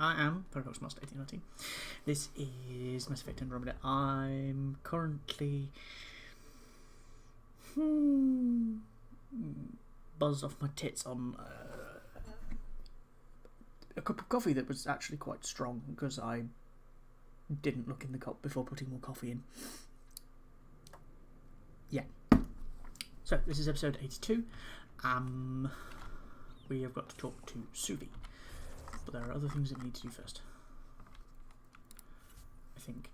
I am Paradox Master 1819. This is Mass Effect Andromeda. I'm currently buzzed off my tits on a cup of coffee that was actually quite strong because I didn't look in the cup before putting more coffee in. Yeah. So this is episode 82. We have got to talk to Suvi. But there are other things that we need to do first. I think.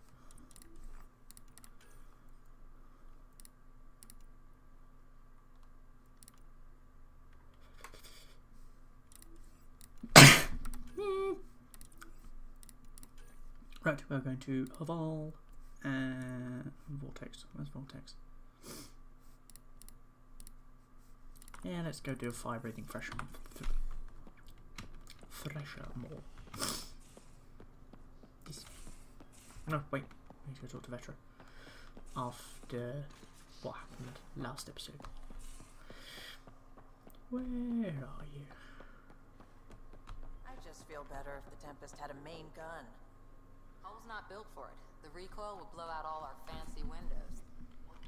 Right, we're going to Haval and Vortex. Where's Vortex? Yeah, let's go do a fire breathing fresher more. This. No, wait. I need to go talk to Vetra after what happened last episode. Where are you? I just feel better if the Tempest had a main gun. Hull's not built for it. The recoil will blow out all our fancy windows. What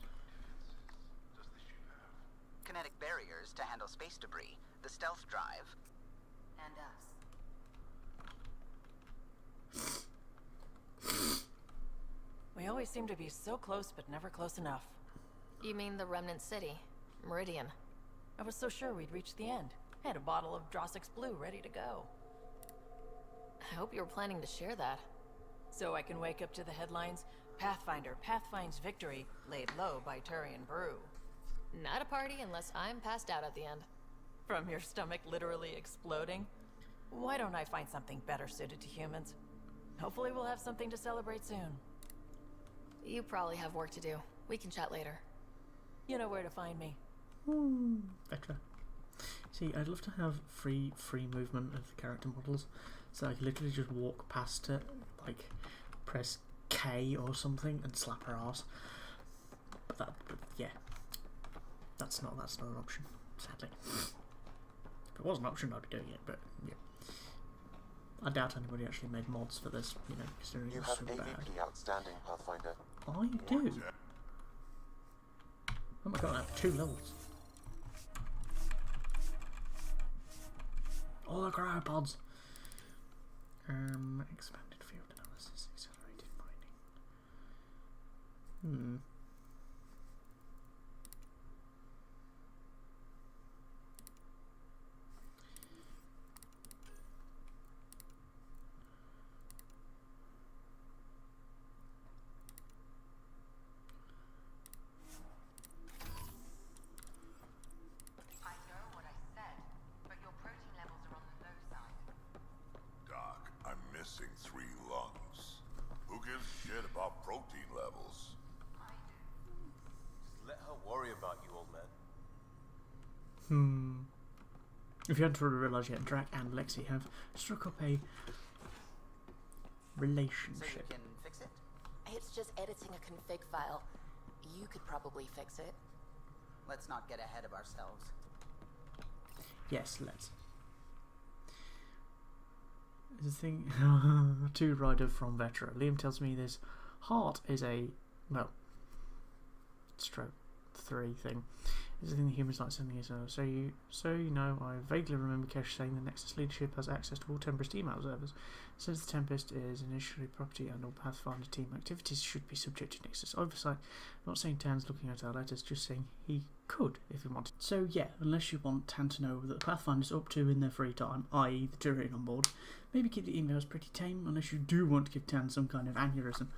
does the ship have? Kinetic barriers to handle space debris, the stealth drive, And us. We always seem to be so close, but never close enough. You mean the Remnant City, Meridian? I was so sure we'd reach the end. I had a bottle of Drossix Blue ready to go. I hope you were planning to share that. So I can wake up to the headlines, Pathfinder pathfinds victory, laid low by Turian Brew. Not a party unless I'm passed out at the end. From your stomach literally exploding? Why don't I find something better suited to humans? Hopefully we'll have something to celebrate soon. You probably have work to do. We can chat later. You know where to find me. Better. See, I'd love to have free movement of the character models, so I could literally just walk past it, like press K or something, and slap her ass. But yeah, that's not an option, sadly. If it was an option, I'd be doing it. But yeah, I doubt anybody actually made mods for this, you know, considering You it's have so AVP bad. outstanding, Pathfinder. I do. Oh my god, I have 2 levels. All the cryopods. Expanded field analysis, accelerated mining. I know what I said, but your protein levels are on the low side. Doc, I'm missing 3 lungs. Who gives a shit about protein levels? I do. Just let her worry about you, old man. If you hadn't already realised yet, Drac and Lexi have struck up a so you relationship. can fix it? It's just editing a config file. You could probably fix it. Let's not get ahead of ourselves. Yes, let's. There's a thing. To Rider from Vetra. Liam tells me this heart is a stroke 3 thing. It's a thing that humans like sending us. So you know, I vaguely remember Kesh saying the Nexus leadership has access to all Tempest email servers. Since the Tempest is initially property and all Pathfinder team activities should be subject to Nexus oversight. Not saying Tan's looking at our letters, just saying he could if he wanted. So yeah, unless you want Tan to know that the Pathfinder's up to in their free time, i.e. the Turian on board, maybe keep the emails pretty tame unless you do want to give Tan some kind of aneurysm.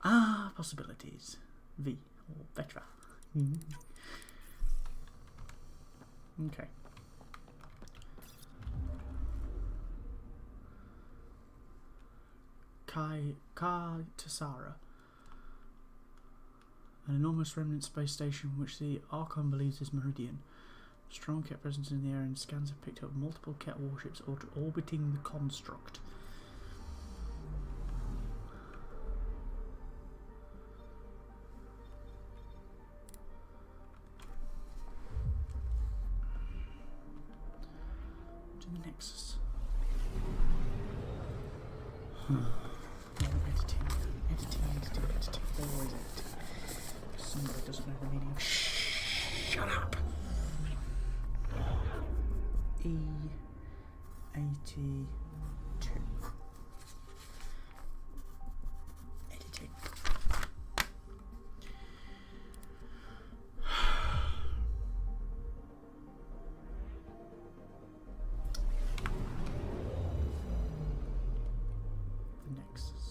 Possibilities. V or Vetra. Okay. Kai Tassara. An enormous remnant space station which the Archon believes is Meridian. Strong Ket presence in the air and scans have picked up multiple Ket warships orbiting the construct. To the Nexus. Editing. They're always editing. Somebody doesn't know the meaning. Shut up! E82. Editing. The Nexus.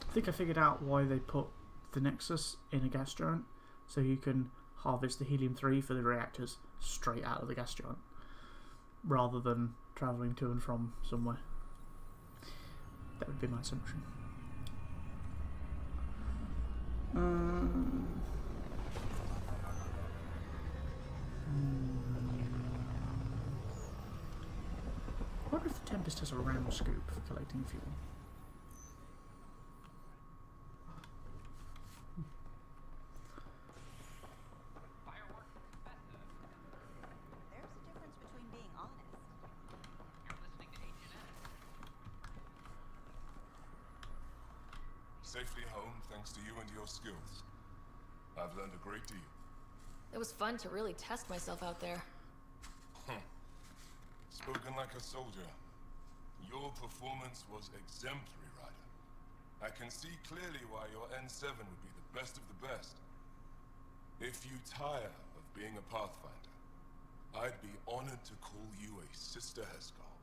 I think I figured out why they put the Nexus in a gas giant, so you can harvest the helium-3 for the reactors straight out of the gas giant, rather than travelling to and from somewhere. That would be my assumption. I wonder if the Tempest has a round scoop for collecting fuel. There's a difference between being honest. Safely home thanks to you and your skills. I've learned a great deal. It was fun to really test myself out there. Spoken like a soldier. Your performance was exemplary, Ryder. I can see clearly why your N7 would be the best of the best. If you tire of being a Pathfinder, I'd be honored to call you a Sister Heskal.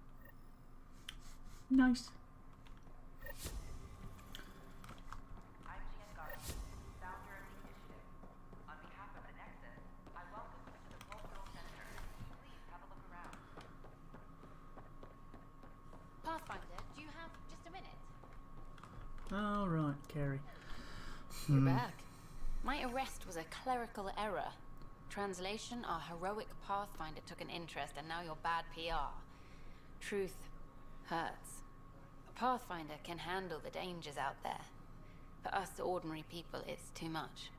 Nice. I'm Jan Garden, founder of the initiative. On behalf of the Nexus, I welcome you to the Cultural Center. Please have a look around. Pathfinder, do you have just a minute? All right, Carrie. You're back. My arrest was a clerical error. Translation, our heroic Pathfinder took an interest and now you're bad PR. Truth hurts. A Pathfinder can handle the dangers out there. For us ordinary people, it's too much.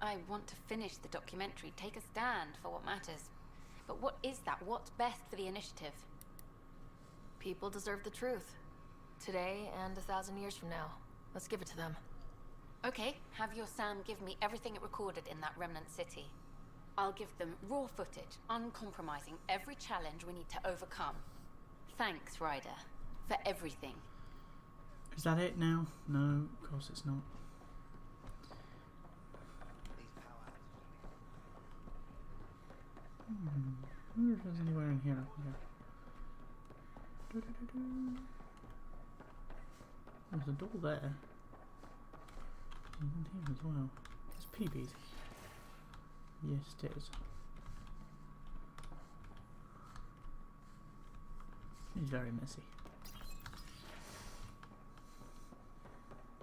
I want to finish the documentary, take a stand for what matters. But what is that? What's best for the initiative? People deserve the truth. Today and 1,000 years from now. Let's give it to them. Okay, have your Sam give me everything it recorded in that remnant city. I'll give them raw footage, uncompromising, every challenge we need to overcome. Thanks, Ryder, for everything. Is that it now? No, of course it's not. I wonder if there's anywhere in here I can go. There's a door there. And one here as well. There's PBs. Yes, it is. It's very messy.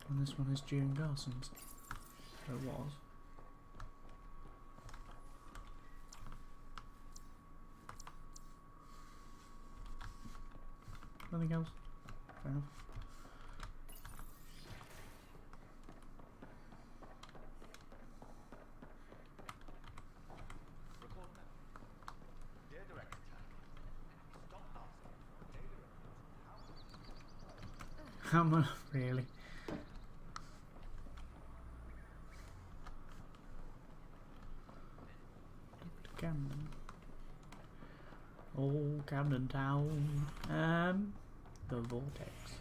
And this one is June Garson's. So it was. Nothing else? Fair enough. How much? Really? Camden. Oh, Camden Town. The Vortex.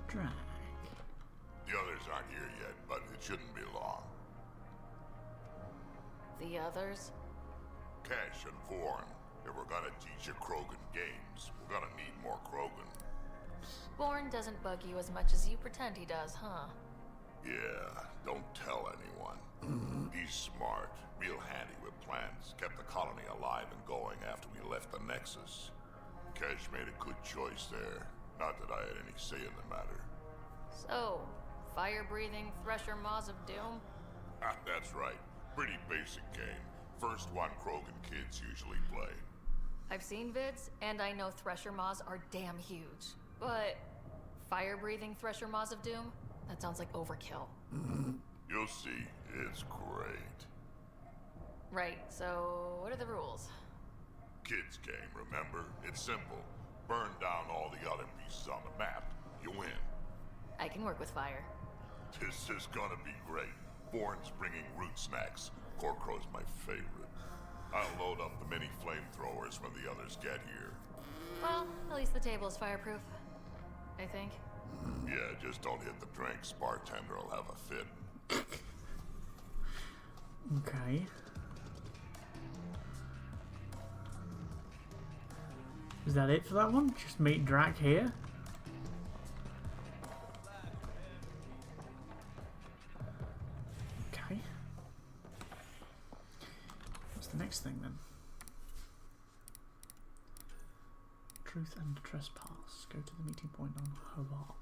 Drag. The others aren't here yet, but it shouldn't be long. The others? Cash and Vorn. If we're gonna teach you Krogan games, we're gonna need more Krogan. Bourne doesn't bug you as much as you pretend he does, huh? Yeah, don't tell anyone. He's smart, real handy with plans, kept the colony alive and going after we left the Nexus. Cash made a good choice there. Not that I had any say in the matter. So, fire-breathing Thresher Maws of Doom? That's right. Pretty basic game. First one Krogan kids usually play. I've seen vids, and I know Thresher Maws are damn huge. But fire-breathing Thresher Maws of Doom? That sounds like overkill. You'll see. It's great. Right, so what are the rules? Kids game, remember? It's simple. Burn down all the other pieces on the map. You win. I can work with fire. This is gonna be great. Bourne's bringing root snacks. Corkrow's my favorite. I'll load up the mini flamethrowers when the others get here. Well, at least the table's fireproof. I think. Yeah, just don't hit the drinks. Bartender will have a fit. Okay. Is that it for that one? Just meet Drac here? Okay. What's the next thing then? Truth and Trespass. Go to the meeting point on Hoval.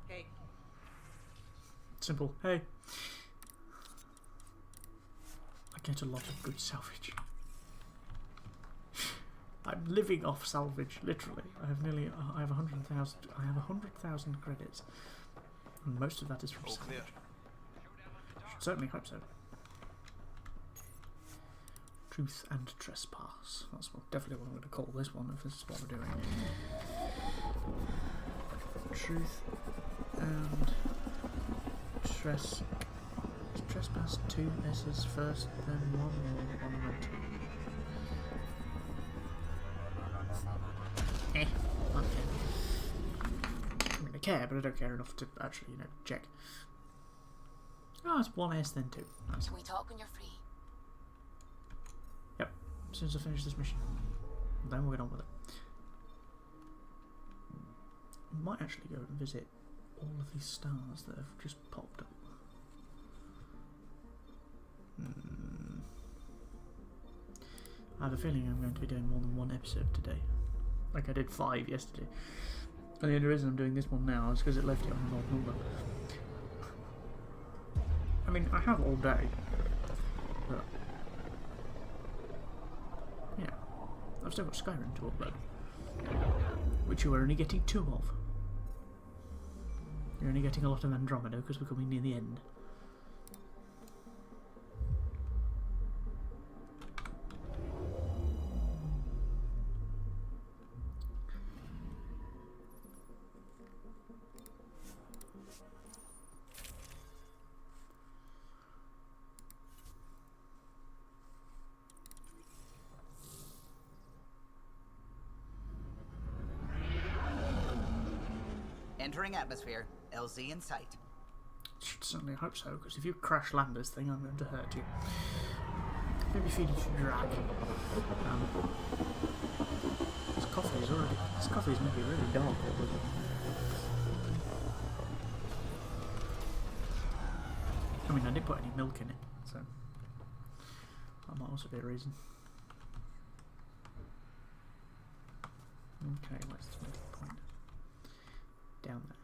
Hey. Simple. Hey. I get a lot of good salvage. I'm living off salvage, literally. I have 100,000. I have 100,000 credits, and most of that is from salvage. Should certainly hope so. Truth and Trespass. That's definitely what I'm going to call this one, if this is what we're doing. Truth and Trespass 2 S's first, then 1 or 1 and 2. Okay. I mean, I care, but I don't care enough to actually, check. Oh, it's 1 S, then 2. Nice. Can we talk when you're free? Yep, as soon as I finish this mission. Then we'll get on with it. I might actually go and visit all of these stars that have just popped up. I have a feeling I'm going to be doing more than 1 episode today. Like I did 5 yesterday. And the only reason I'm doing this one now is because it left it on an odd number. I mean, I have all day. But yeah. I've still got Skyrim to upload. Which you are only getting 2 of. You're only getting a lot of Andromeda because we're coming near the end. Entering atmosphere. LZ in sight. Should certainly hope so, because if you crash land this thing, I'm going to hurt you. Maybe feed it to Drac. This coffee's maybe really dark. I mean, I didn't put any milk in it, so that might also be a reason. Okay, where's the point? Down there.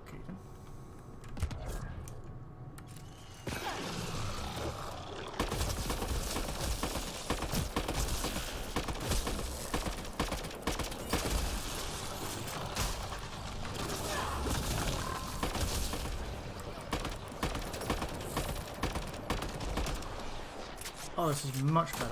Okay then. Oh, this is much better.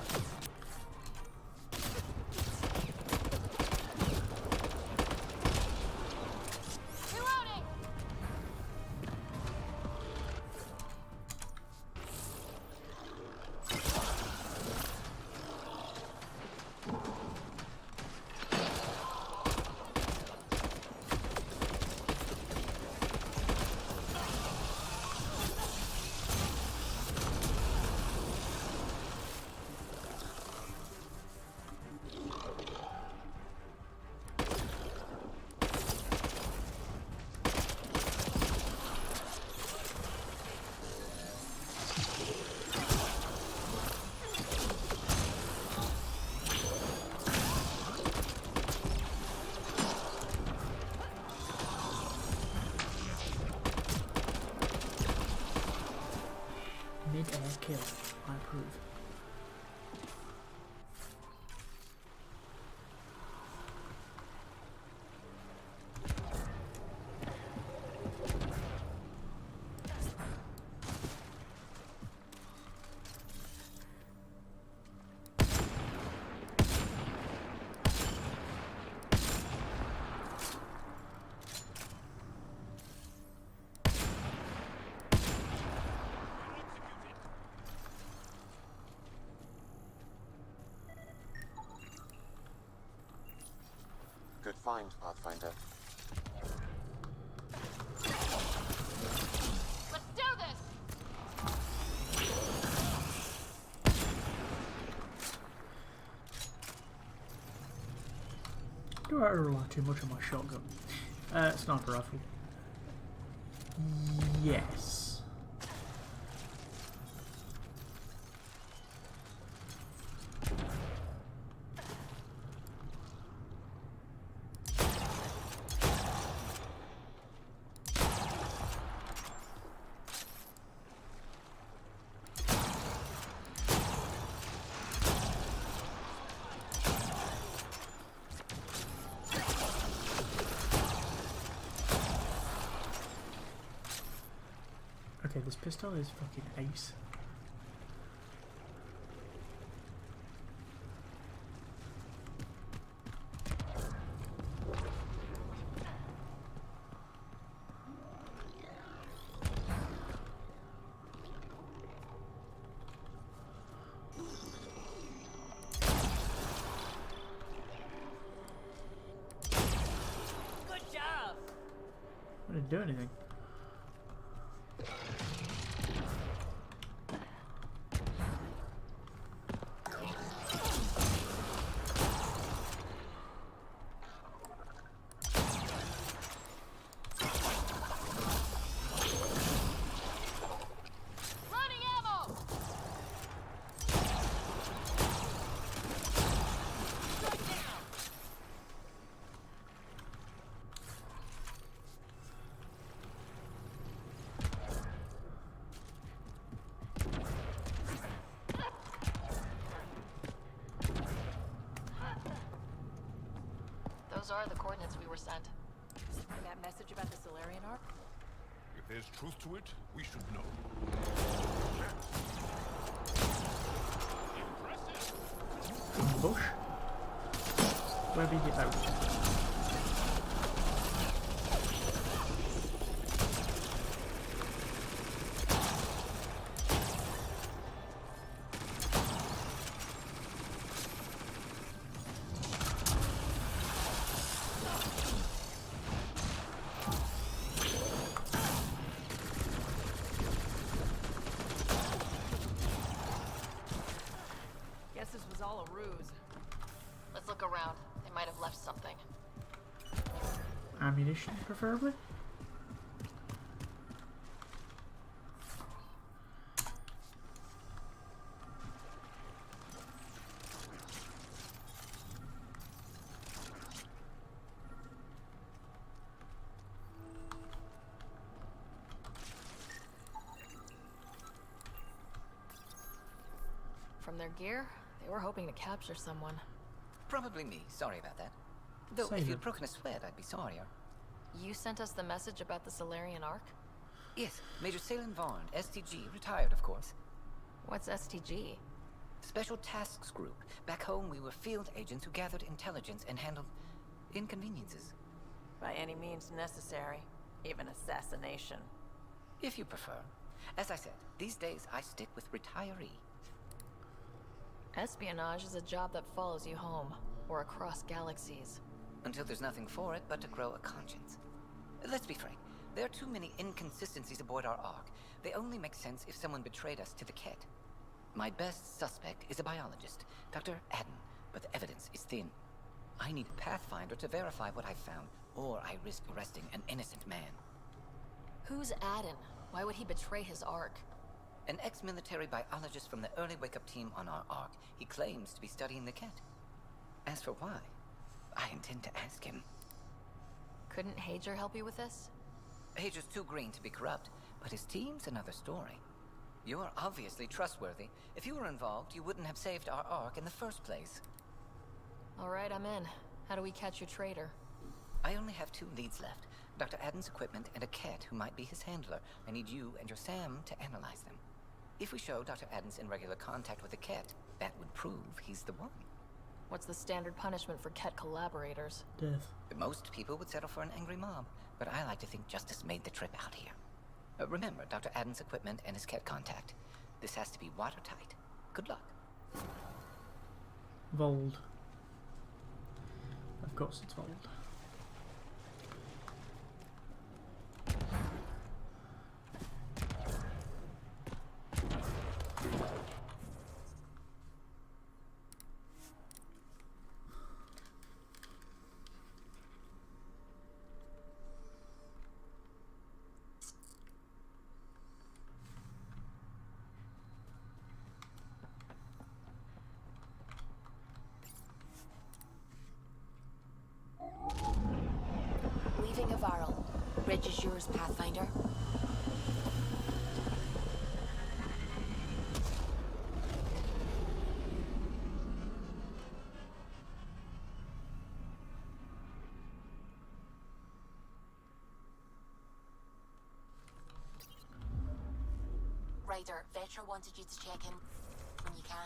Good find, Pathfinder. Let's do this! Do I rely too much on my shotgun? Sniper rifle. Yes. Okay, this pistol is fucking ace. Good job. I didn't do anything. Running ammo! Those are the coordinates we were sent. And that message about the Solarian Ark? If there's truth to it, we should know. Impressive! Bush? Where did you out? Guess this was all a ruse. Let's look around. They might have left something. Ammunition, preferably? From their gear, they were hoping to capture someone. Probably me. Sorry about that. Though, Save if it. you'd broken a sweat, I'd be sorrier. You sent us the message about the Solarian Ark? Yes, Major Salin Vaughn, STG, retired, of course. What's STG? Special Tasks Group. Back home, we were field agents who gathered intelligence and handled inconveniences. By any means necessary. Even assassination. If you prefer. As I said, these days I stick with retiree. Espionage is a job that follows you home, or across galaxies. Until there's nothing for it but to grow a conscience. Let's be frank. There are too many inconsistencies aboard our Ark. They only make sense if someone betrayed us to the Ket. My best suspect is a biologist, Dr. Adden, but the evidence is thin. I need a Pathfinder to verify what I've found, or I risk arresting an innocent man. Who's Adden? Why would he betray his Ark? An ex-military biologist from the early wake-up team on our Ark. He claims to be studying the Ket. As for why, I intend to ask him. Couldn't Hager help you with this? Hager's too green to be corrupt, but his team's another story. You're obviously trustworthy. If you were involved, you wouldn't have saved our Ark in the first place. All right, I'm in. How do we catch your traitor? I only have 2 leads left. Dr. Adden's equipment and a Ket who might be his handler. I need you and your Sam to analyze them. If we show Dr. Adden's in regular contact with the Ket, that would prove he's the one. What's the standard punishment for Ket collaborators? Death. Most people would settle for an angry mob, but I like to think justice made the trip out here. Remember Dr. Adden's equipment and his Ket contact. This has to be watertight. Good luck. Vold. Of course it's Vold. bridge is yours, Pathfinder. Ryder, Vetra wanted you to check in when you can.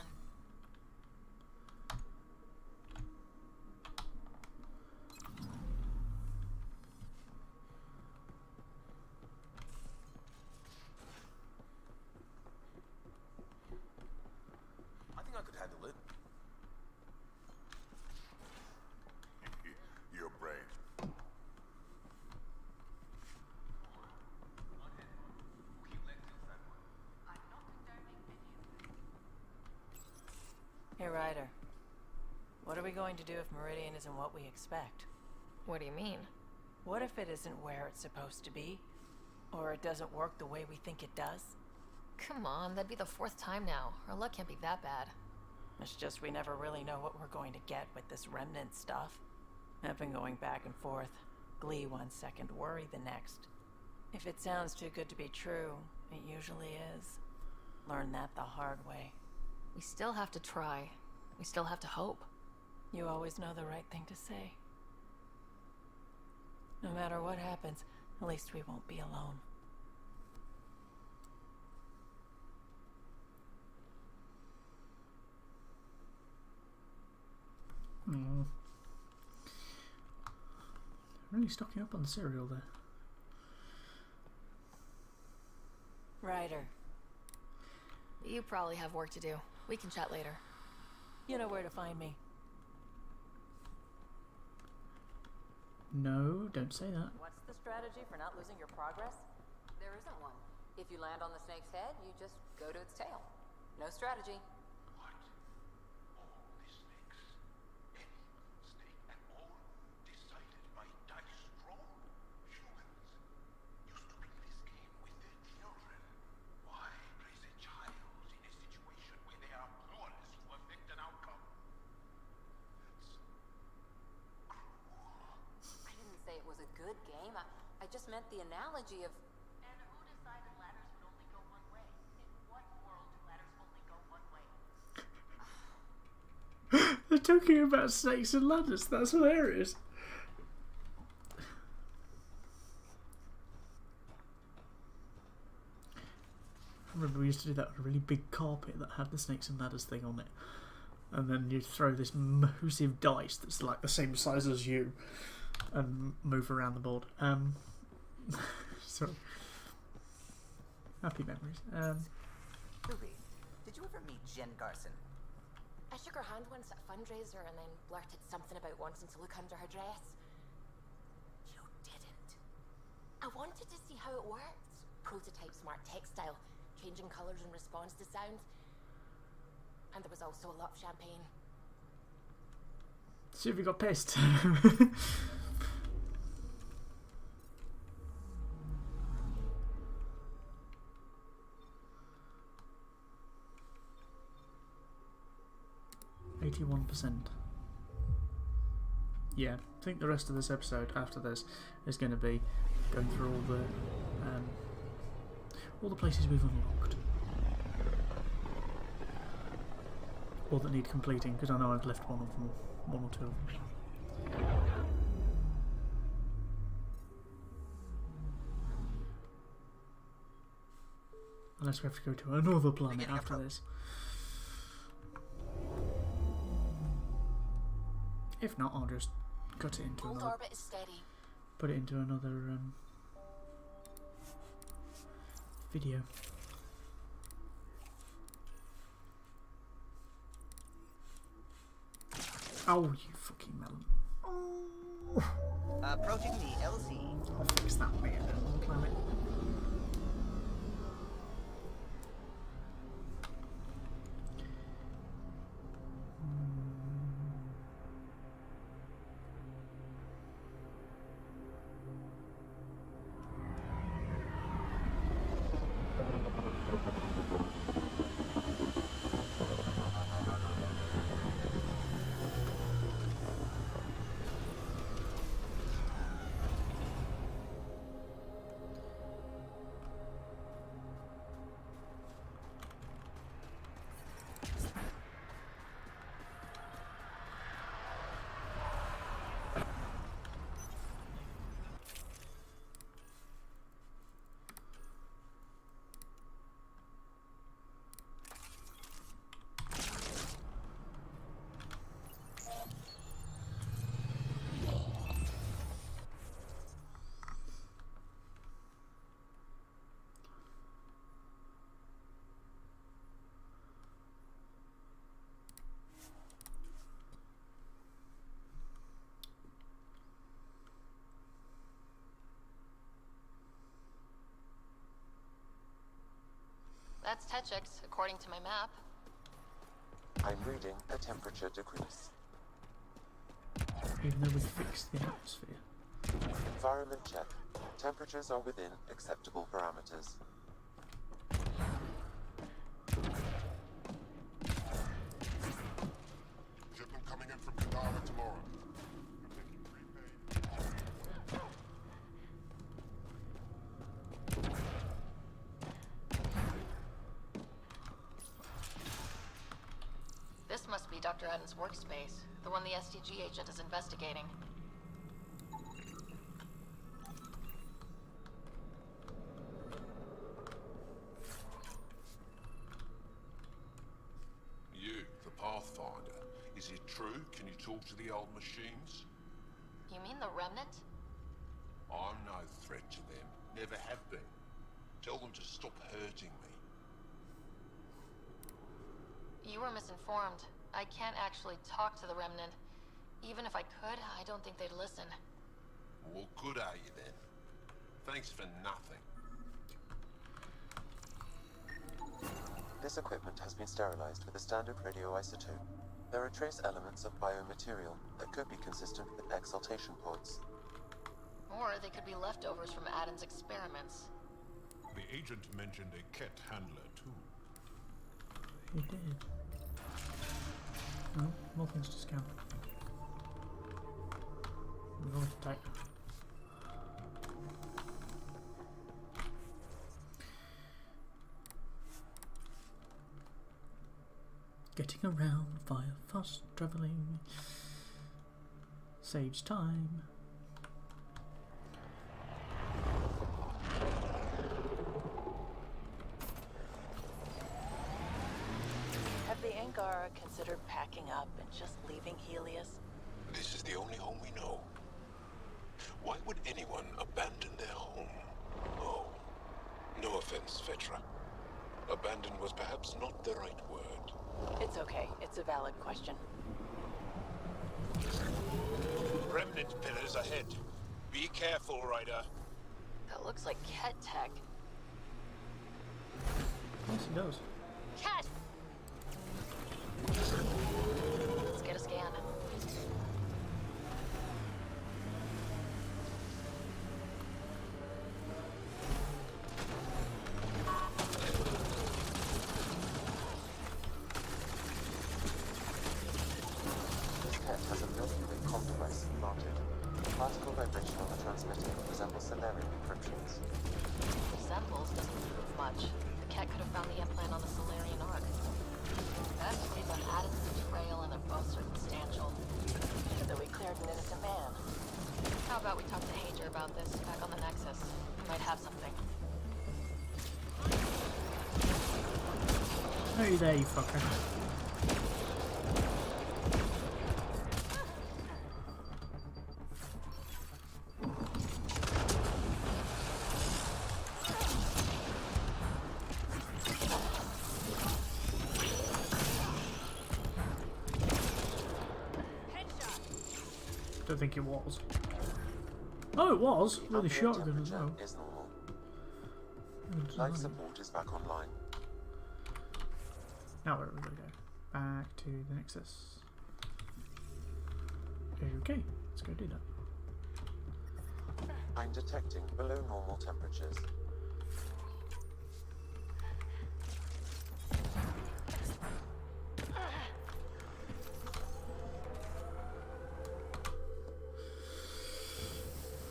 I think I could handle it. Your brain. Hey, Ryder. What are we going to do if Meridian isn't what we expect? What do you mean? What if it isn't where it's supposed to be? Or it doesn't work the way we think it does? Come on, that'd be the 4th time now. Our luck can't be that bad. It's just we never really know what we're going to get with this remnant stuff. I've been going back and forth. Glee 1 second, worry the next. If it sounds too good to be true, it usually is. Learn that the hard way. We still have to try. We still have to hope. You always know the right thing to say. No matter what happens, at least we won't be alone. Really stocking up on the cereal there. Ryder. You probably have work to do. We can chat later. You know where to find me. No, don't say that. What's the strategy for not losing your progress? There isn't one. If you land on the snake's head, you just go to its tail. No strategy. What? All the snakes? Any snake at all? Decided by dice roll? Humans used to play this game with their children. Why raise a child in a situation where they are powerless to affect an outcome? That's cruel. I didn't say it was a good game. I just meant the analogy of... And who decided ladders would only go one way? In what world do ladders only go one way? They're talking about snakes and ladders. That's hilarious. I remember we used to do that on a really big carpet that had the snakes and ladders thing on it. And then you throw this massive dice that's like the same size as you and move around the board. Sorry. Happy memories. Ruby, did you ever meet Jen Garson? I shook her hand once at a fundraiser and then blurted something about wanting to look under her dress. You didn't. I wanted to see how it worked. Prototype smart textile, changing colours in response to sound. And there was also a lot of champagne. See if you got pissed. %. Yeah, I think the rest of this episode after this is going to be going through all the places we've unlocked, or that need completing, because I know I've left one or two of them. Unless we have to go to another planet after this. If not, I'll just cut it into Gold another. orbit is steady. Put it into another video. Oh, you fucking melon! Oh. Approaching the LZ. I'll fix that way on another planet. That's Techix, according to my map. I'm reading a temperature decrease. Even though we fixed the atmosphere. Environment check. Temperatures are within acceptable parameters. Shipment coming in from Kadara tomorrow. This must be Dr. Adam's workspace, the one the SDG agent is investigating. You, the Pathfinder. Is it true? Can you talk to the old machines? You mean the Remnant? I'm no threat to them. Never have been. Tell them to stop hurting me. You were misinformed. I can't actually talk to the Remnant. Even if I could, I don't think they'd listen. Well, good are you then? Thanks for nothing. This equipment has been sterilized with a standard radioisotope. There are trace elements of biomaterial that could be consistent with exaltation pods. Or they could be leftovers from Adam's experiments. The agent mentioned a cat handler too. He did. No, more things to scan. We're going to take. Getting around via fast travelling saves time. Have the Angara considered packing up and just leaving Helios? This is the only home we know. Why would anyone abandon their home? Oh, no offense, Vetra. Abandon was perhaps not the right word. It's okay. It's a valid question. Remnant pillars ahead. Be careful, Ryder. That looks like Ket tech. Yes, it does. Ket! Let's get a scan. This cat has a Milky Way complex mounted. Particle vibration on the transmitter resembles Solarian encryptions. Resembles doesn't prove much. The Ket could have found the implant on the Solarian Arc. That's based on Adam's betrayal, and they're both circumstantial. So we cleared an innocent man. How about we talk to Hager about this back on the Nexus? We might have something. Hey there, you fucker. Don't think it was. Oh, it was with a shotgun as well. Is normal. Life support is back online. Now where are we going to go? Back to the Nexus. Okay, let's go do that. I'm detecting below normal temperatures.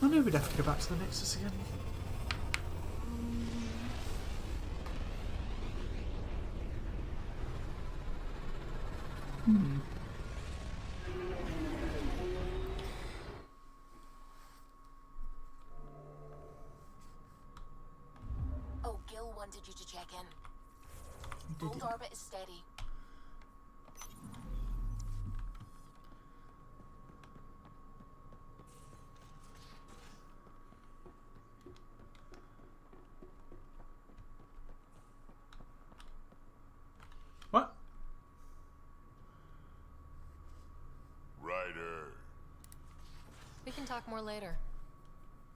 I knew we'd have to go back to the Nexus again. Oh, Gil wanted you to check in. Old orbit is steady. What? Ryder. We can talk more later.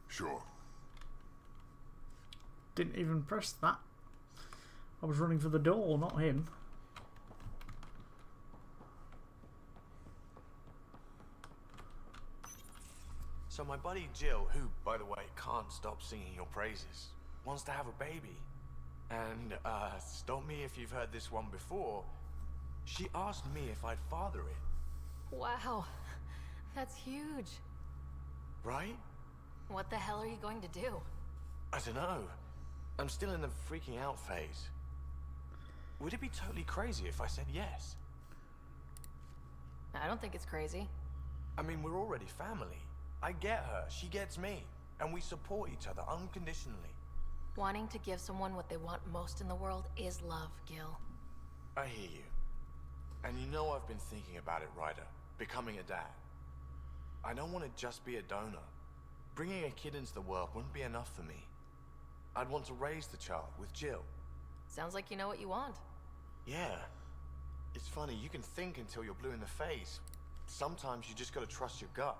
Sure. Didn't even press that. I was running for the door, not him. So my buddy Jill, who, by the way, can't stop singing your praises, wants to have a baby. And, stop me if you've heard this one before, she asked me if I'd father it. Wow. That's huge. Right? What the hell are you going to do? I don't know. I'm still in the freaking out phase. Would it be totally crazy if I said yes? I don't think it's crazy. I mean, we're already family. I get her, she gets me, and we support each other unconditionally. Wanting to give someone what they want most in the world is love, Gil. I hear you. And you know I've been thinking about it, Ryder. Becoming a dad. I don't want to just be a donor. Bringing a kid into the world wouldn't be enough for me. I'd want to raise the child with Jill. Sounds like you know what you want. Yeah. It's funny, you can think until you're blue in the face. Sometimes you just gotta trust your gut.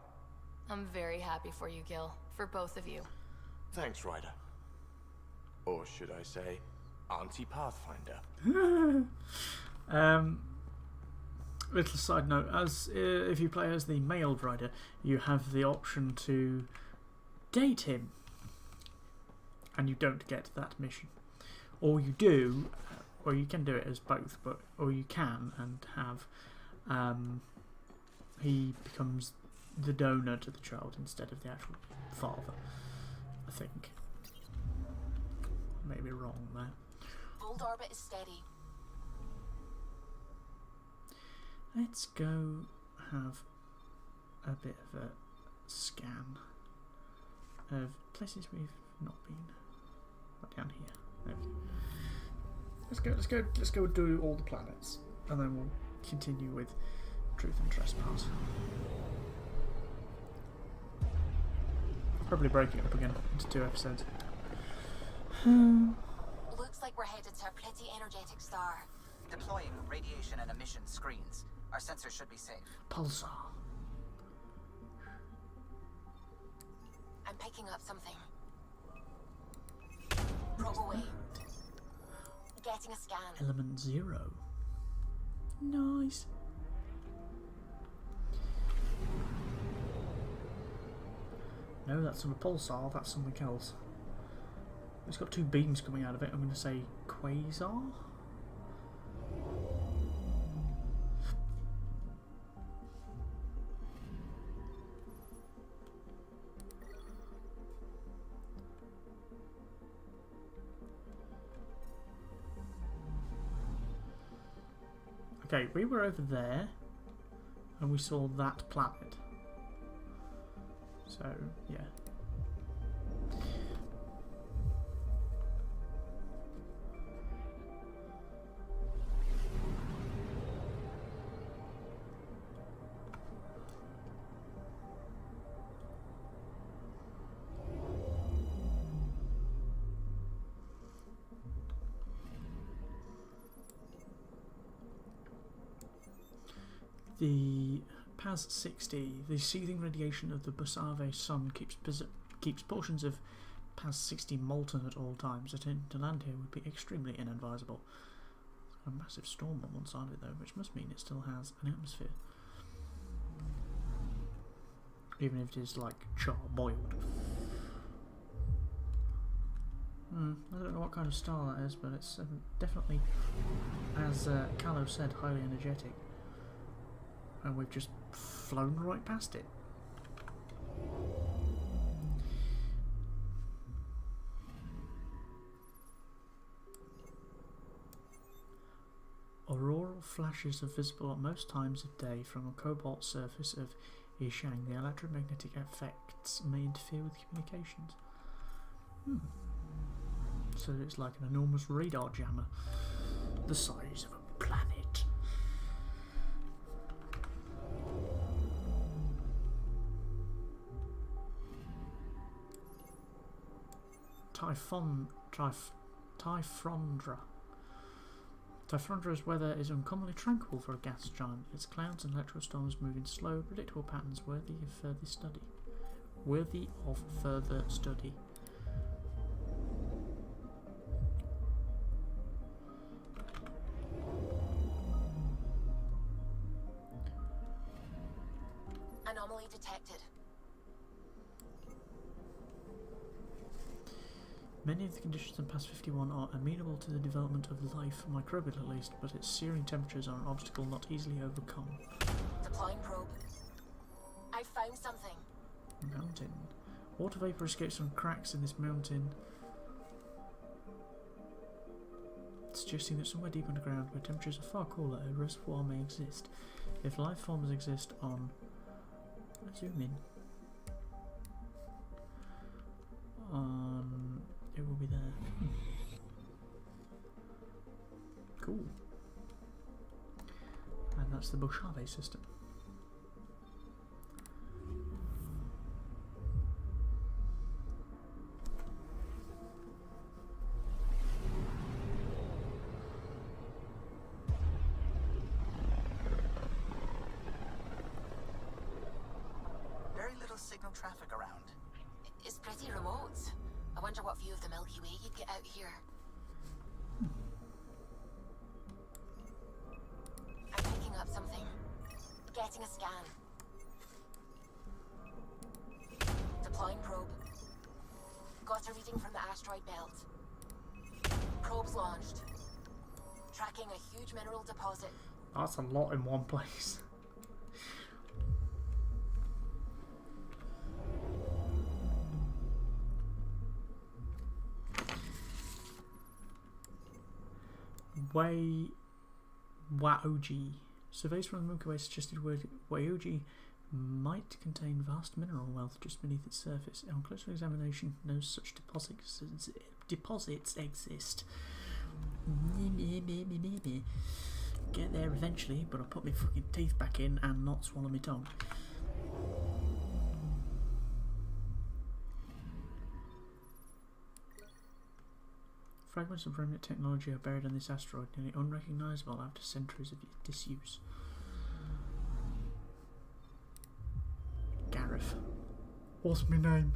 I'm very happy for you, Gil. For both of you. Thanks, Ryder. Or should I say, Auntie Pathfinder. Little side note, as if you play as the male Ryder, you have the option to date him. And you don't get that mission. Or you do, or you can do it as both, but or you can and have he becomes the donor to the child instead of the actual father, I think. I may be wrong there. Old orbit is steady. Let's go have a bit of a scan of places we've not been. Right down here. There we go. Let's go do all the planets, and then we'll continue with Truth and Trespass. Probably breaking it up again into 2 episodes. Looks like we're headed to a pretty energetic star. Deploying radiation and emission screens. Our sensors should be safe. Pulsar. I'm picking up something. Probe away. Getting a scan. Element 0. Nice. No, that's not a pulsar, that's something else. It's got 2 beams coming out of it. I'm going to say quasar? Okay, we were over there and we saw that planet. So, yeah. The PAS-60, the seething radiation of the Busave sun keeps portions of PAS-60 molten at all times. To land here would be extremely inadvisable. It's got a massive storm on one side of it though, which must mean it still has an atmosphere. Even if it is like char-boiled. I don't know what kind of star that is, but it's definitely, as Callow said, highly energetic. And we've just flown right past it. Auroral flashes are visible at most times of day from a cobalt surface of Yishang. The electromagnetic effects may interfere with communications. So it's like an enormous radar jammer, the size of a planet. Typhondra. Typhondra's weather is uncommonly tranquil for a gas giant. Its clouds and electrostorms move in slow, predictable patterns worthy of further study. anomaly detected. Many of the conditions in past 51 are amenable to the development of life, microbial at least, but its searing temperatures are an obstacle not easily overcome. Deploying probe. I found something. Mountain. Water vapour escapes from cracks in this mountain, suggesting that somewhere deep underground, where temperatures are far cooler, a reservoir may exist. If life forms exist on... zoom in. It will be there. Cool. And that's the Bushave system. Very little signal traffic around. It's pretty remote. I wonder what view of the Milky Way you'd get out here. I'm picking up something. Getting a scan. Deploying probe. Got a reading from the asteroid belt. Probe's launched. Tracking a huge mineral deposit. That's a lot in one place. Waoji. Surveys from the Milky Way suggested Waoji might contain vast mineral wealth just beneath its surface. On closer examination, no such deposits exist. Get there eventually, but I'll put my fucking teeth back in and not swallow my tongue. Fragments of remnant technology are buried on this asteroid, nearly unrecognisable after centuries of disuse. Gareth. What's my name?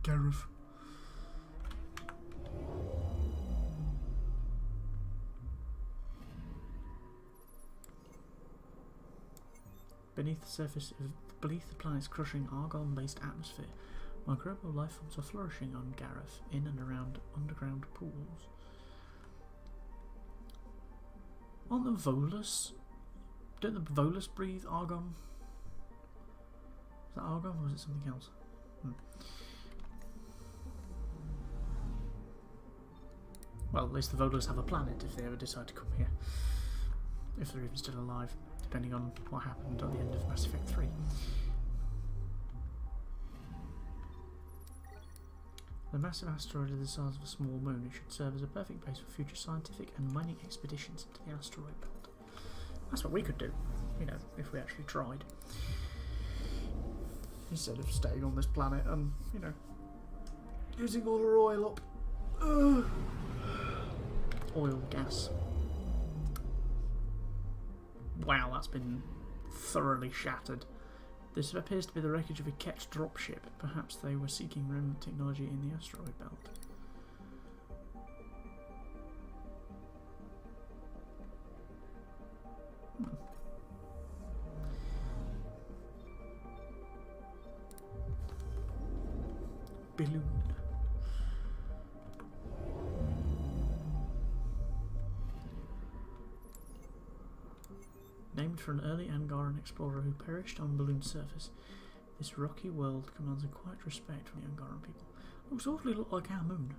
Gareth. Beneath the planet's crushing argon-based atmosphere, microbial life forms are flourishing on Gareth, in and around underground pools. Aren't the Volus? Don't the Volus breathe argon? Is that argon or is it something else? Well, at least the Volus have a planet if they ever decide to come here. If they're even still alive, depending on what happened at the end of Mass Effect 3. The massive asteroid is the size of a small moon. It should serve as a perfect base for future scientific and mining expeditions into the asteroid belt. That's what we could do, you know, if we actually tried. Instead of staying on this planet and, you know, using all our oil up. Oil, gas. Wow, that's been thoroughly shattered. This appears to be the wreckage of a Ket dropship. Perhaps they were seeking remnant technology in the asteroid belt. Balloon. Named for an early Angaran explorer who perished on Balloon's surface, this rocky world commands a quiet respect from the Angaran people. Looks awfully like our moon.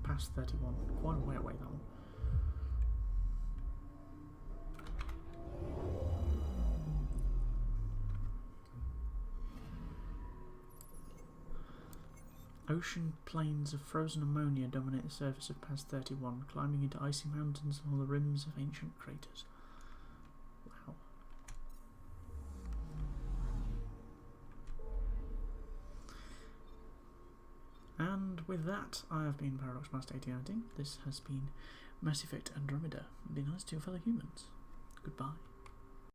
Past 31. Quite a way away, that one. Ocean plains of frozen ammonia dominate the surface of Past 31, climbing into icy mountains along the rims of ancient craters. Wow. And with that, I have been Paradox Master 1819. This has been Mass Effect Andromeda. Be nice to your fellow humans. Goodbye.